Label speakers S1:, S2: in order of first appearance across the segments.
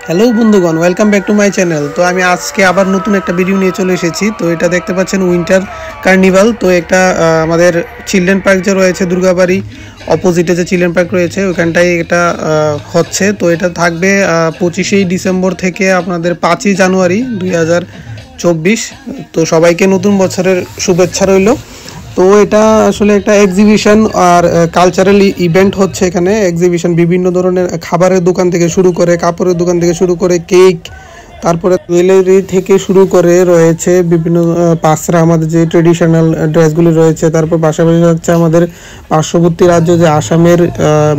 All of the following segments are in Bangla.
S1: হ্যালো বন্ধুগণ, welcome back to my channel. তো আমি আজকে আবার নতুন একটা ভিডিও নিয়ে চলে এসেছি। তো এটা দেখতে পাচ্ছেন উইন্টার কার্নিভাল। তো একটা আমাদের চিলড্রেন পার্ক যে রয়েছে দুর্গাবাড়ি অপোজিটে যে চিলড্রেন পার্ক রয়েছে ওইখানটায় এটা হচ্ছে। তো এটা থাকবে 25শে ডিসেম্বর থেকে আপনাদের 5ই জানুয়ারি 2024। তো সবাইকে নতুন বছরের শুভেচ্ছা রইল। তো এটা আসলে একটা এক্সিবিশন আর কালচারাল ইভেন্ট হচ্ছে। এখানে এক্সিবিশন বিভিন্ন ধরনের খাবারের দোকান থেকে শুরু করে, কাপড়ের দোকান থেকে শুরু করে, কেক, তারপরে জুয়েলারি থেকে শুরু করে রয়েছে বিভিন্ন পাঁচরা আমাদের যে ট্রেডিশনাল ড্রেসগুলি রয়েছে। তারপর পাশাপাশি হচ্ছে আমাদের পার্শ্ববর্তী রাজ্য যে আসামের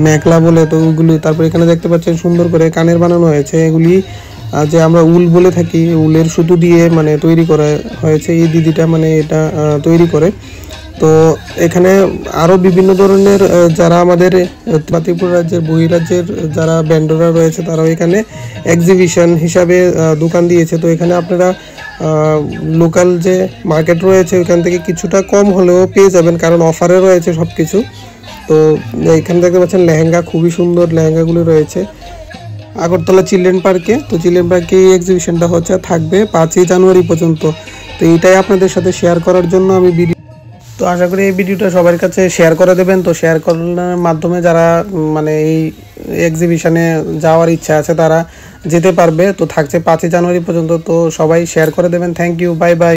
S1: মেখলা বলে, তো ওগুলি। তারপর এখানে দেখতে পাচ্ছেন সুন্দর করে কানের বানানো হয়েছে। এগুলি যে আমরা উল বলে থাকি, উলের সুতো দিয়ে মানে তৈরি করা হয়েছে। এই দিদিটা মানে এটা তৈরি করে। তো এখানে আরও বিভিন্ন ধরনের যারা আমাদের ত্রিপুরা রাজ্যের বহিরাজ্যের যারা ভেন্ডররা রয়েছে তারাও এখানে এক্সিবিশন হিসাবে দোকান দিয়েছে। তো এখানে আপনারা লোকাল যে মার্কেট রয়েছে ওইখান থেকে কিছুটা কম হলেও পেয়ে যাবেন, কারণ অফারে রয়েছে সব কিছু। তো এখানে দেখতে পাচ্ছেন লেহেঙ্গা, খুবই সুন্দর লেহেঙ্গাগুলো রয়েছে আগরতলা চিলড্রেন পার্কে। তো চিলড্রেন পার্কে এই এক্সিবিশনটা হচ্ছে থাকবে 5ই জানুয়ারি পর্যন্ত। তো এইটাই আপনাদের সাথে শেয়ার করার জন্য আমি তো আশা করি এই ভিডিওটা সবার কাছে শেয়ার করে দেবেন। তো শেয়ার করার মাধ্যমে যারা মানে এই এক্সিবিশনে যাওয়ার ইচ্ছা আছে তারা যেতে পারবে। তো থাকছে 5ই জানুয়ারি পর্যন্ত। তো সবাই শেয়ার করে দেবেন। Thank you, bye by.